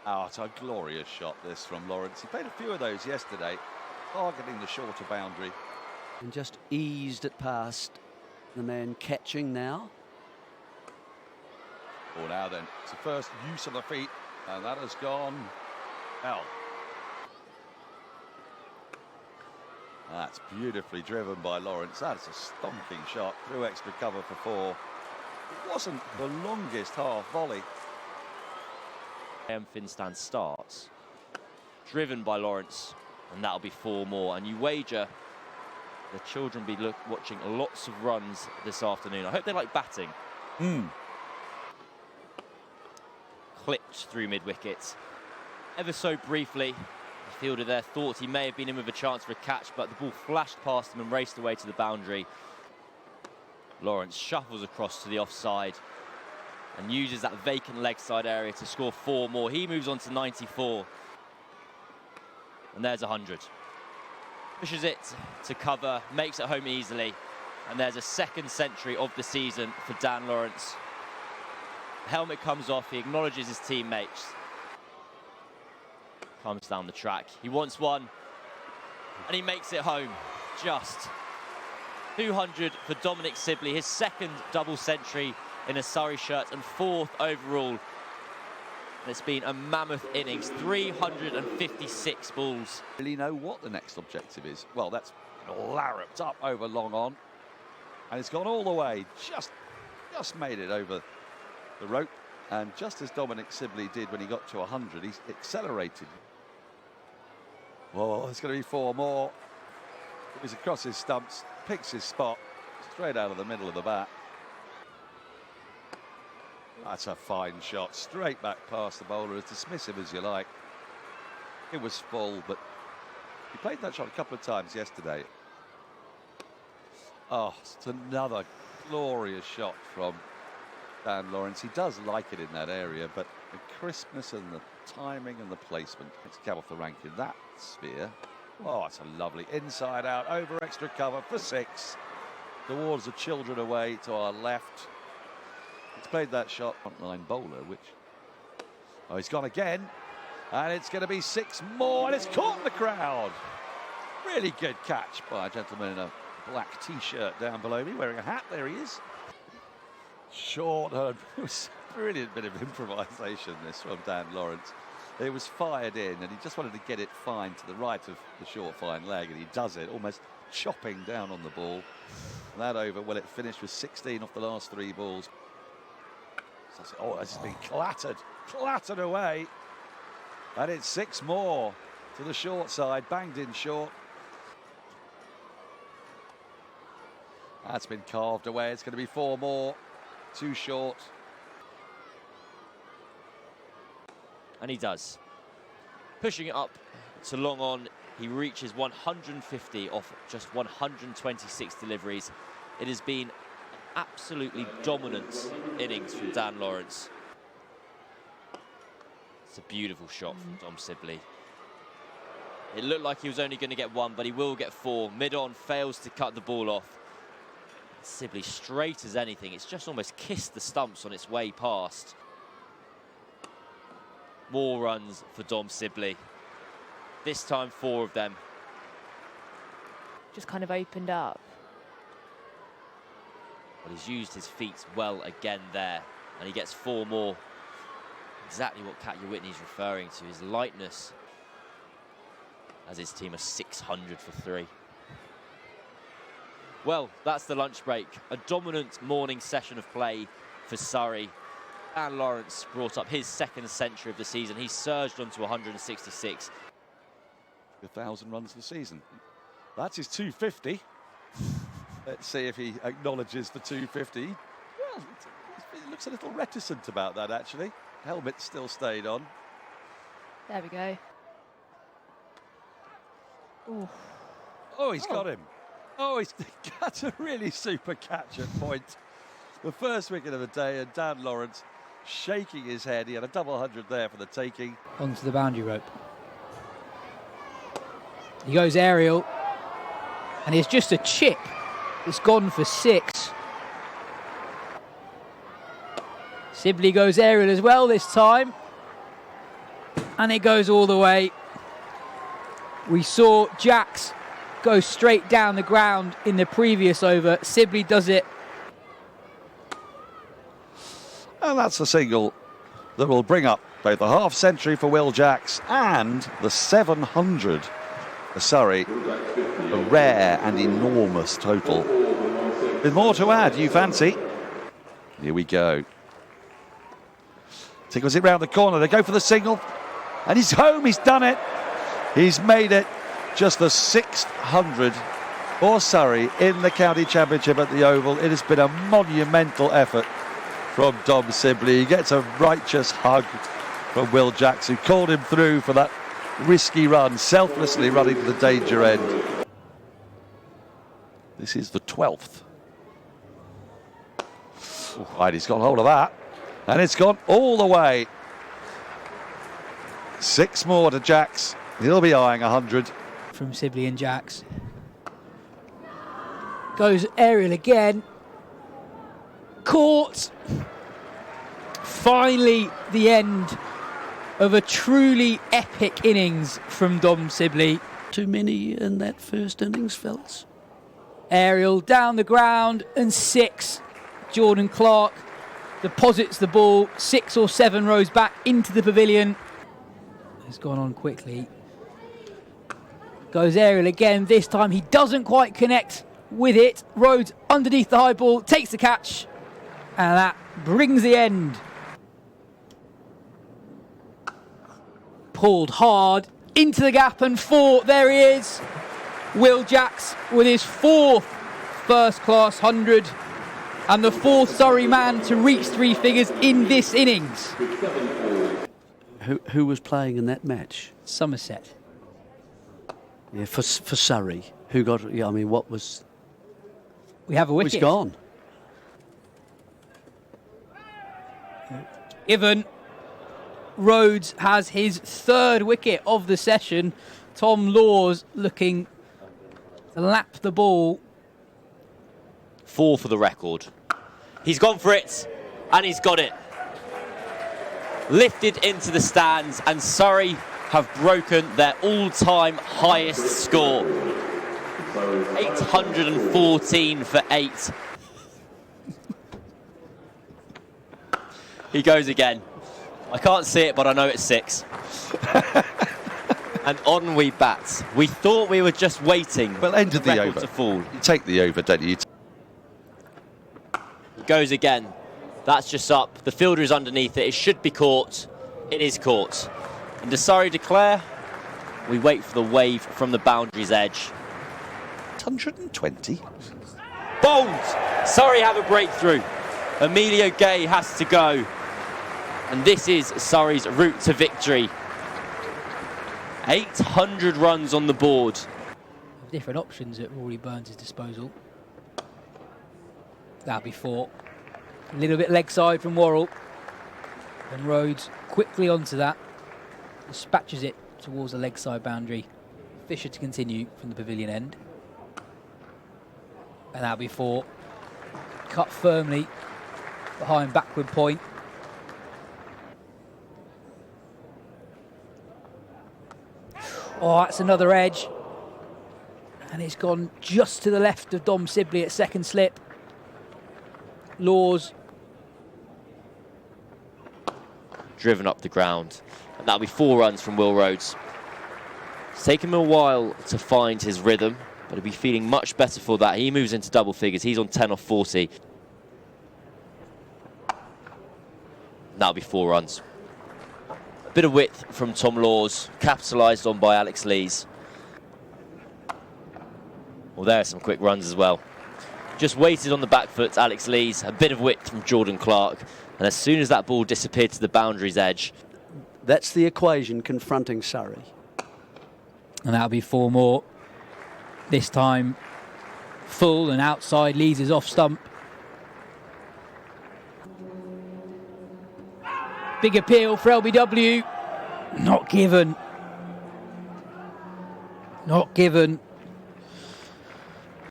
Oh, it's a glorious shot, this, from Lawrence. He played a few of those yesterday, targeting the shorter boundary. And just eased it past the man catching now. Oh, now then, it's the first use of the feet, and that has gone well. That's beautifully driven by Lawrence. That's a stonking shot through extra cover for 4. It wasn't the longest half volley. Finstand starts, driven by Lawrence, and that'll be 4 more. And you wager the children will be watching lots of runs this afternoon. I hope they like batting. Clipped through mid-wicket. Ever so briefly, the fielder there thought he may have been in with a chance for a catch, but the ball flashed past him and raced away to the boundary. Lawrence shuffles across to the offside and uses that vacant leg side area to score 4 more. He moves on to 94. And there's 100. Pushes it to cover, makes it home easily. And there's a second century of the season for Dan Lawrence. The helmet comes off, he acknowledges his teammates. Comes down the track. He wants one, and he makes it home. Just 200 for Dominic Sibley, his second double century in a Surrey shirt and 4th overall. And it's been a mammoth innings, 356 balls. Really know what the next objective is. Well, that's larruped up over long on, and it's gone all the way. Just made it over the rope, and just as Dominic Sibley did when he got to 100, he's accelerated. Oh, there's going to be 4 more. He's across his stumps, picks his spot, straight out of the middle of the bat. That's a fine shot, straight back past the bowler, as dismissive as you like. It was full, but he played that shot a couple of times yesterday. Oh, it's another glorious shot from Dan Lawrence. He does like it in that area, but the crispness and the timing and the placement. It's cab off the rank in that sphere. Oh, it's a lovely inside out, over extra cover for 6. Towards the children away to our left. He's played that shot, frontline bowler, which... Oh, he's gone again. And it's going to be 6 more, and it's caught the crowd. Really good catch by a gentleman in a black T-shirt down below me, wearing a hat. There he is. Short, it was a brilliant bit of improvisation, this, from Dan Lawrence. It was fired in, and he just wanted to get it fine to the right of the short, fine leg, and he does it, almost chopping down on the ball. That over, well, it finished with 16 off the last 3 balls. Oh, it's been clattered away. And it's 6 more to the short side, banged in short. That's been carved away. It's going to be 4 more, 2 short. And he does. Pushing it up to long on, he reaches 150 off just 126 deliveries. It has been absolutely dominant innings from Dan Lawrence. It's a beautiful shot from Dom Sibley. It looked like he was only going to get 1, but he will get 4. Mid-on fails to cut the ball off. Sibley straight as anything. It's just almost kissed the stumps on its way past. More runs for Dom Sibley. This time 4 of them. Just kind of opened up. Well, he's used his feet well again there, and he gets 4 more. Exactly what Katya Whitney's referring to, his lightness, as his team are 600 for 3. Well, that's the lunch break. A dominant morning session of play for Surrey. Dan Lawrence brought up his second century of the season. He surged on to 166. 1,000 runs of the season. That's his 250. Let's see if he acknowledges the 250. Well, he looks a little reticent about that, actually. Helmet still stayed on. There we go. Ooh. Oh, he's got him. Oh, he's got a really super catch at point. The first wicket of the day, and Dan Lawrence shaking his head. He had a double 100 there for the taking. Onto the boundary rope. He goes aerial, and it's just a chip. It's gone for 6. Sibley goes aerial as well this time. and it goes all the way. We saw Jacks go straight down the ground in the previous over. Sibley does it. And that's a single that will bring up both the half century for Will Jacks and the 700 for Surrey. A rare and enormous total. With more to add, you fancy? Here we go. Tickles it round the corner. They go for the single. And he's home. He's done it. He's made it. Just the 600 for Surrey in the county championship at the Oval. It has been a monumental effort from Dom Sibley. He gets a righteous hug from Will Jacks, who called him through for that risky run, selflessly running to the danger end. This is the 12th. Right, he's got hold of that. And it's gone all the way. 6 more to Jacks. He'll be eyeing 100. From Sibley and Jacks. Goes aerial again. Caught. Finally, the end of a truly epic innings from Dom Sibley. Too many in that first innings, fellas. Aerial down the ground and 6. Jordan Clark deposits the ball 6 or 7 rows back into the pavilion. It's gone on quickly. Goes aerial again. This time he doesn't quite connect with it. Rhodes underneath the high ball, takes the catch, and that brings the end. Pulled hard into the gap and 4. There he is. Will Jacks with his 4th first-class 100 and the 4th Surrey man to reach 3 figures in this innings. Who was playing in that match? Somerset. Yeah, for Surrey. Who got? Yeah, I mean, what was? We have a wicket. He's gone. Given. Rhodes has his 3rd wicket of the session. Tom Laws looking to lap the ball. 4 for the record. He's gone for it, and he's got it. Lifted into the stands, and Surrey have broken their all-time highest score. 814 for 8. He goes again. I can't see it, but I know it's 6. And on we bat. We thought we were just waiting. Well, end of the record over. To fall. You take the over, don't you? Goes again. That's just up. The fielder is underneath it. It should be caught. It is caught. And does Surrey declare? We wait for the wave from the boundary's edge. 120. Bold! Surrey have a breakthrough. Emilio Gay has to go. And this is Surrey's route to victory. 800 runs on the board. Different options at Rory Burns' disposal. That'll be 4. A little bit leg side from Worrell. And Rhodes quickly onto that. Dispatches it towards the leg side boundary. Fisher to continue from the pavilion end. And that'll be 4. Cut firmly behind backward point. Oh, that's another edge. And it's gone just to the left of Dom Sibley at second slip. Laws. Driven up the ground. And that'll be 4 runs from Will Rhodes. It's taken him a while to find his rhythm, but he'll be feeling much better for that. He moves into double figures. He's on 10 off 40. That'll be 4 runs. Bit of width from Tom Laws, capitalised on by Alex Lees. Well, there are some quick runs as well. Just waited on the back foot, Alex Lees. A bit of width from Jordan Clark. And as soon as that ball disappeared to the boundary's edge. That's the equation confronting Surrey. And that'll be 4 more. This time full and outside. Lees is off stump. Big appeal for LBW. Not given. Not given.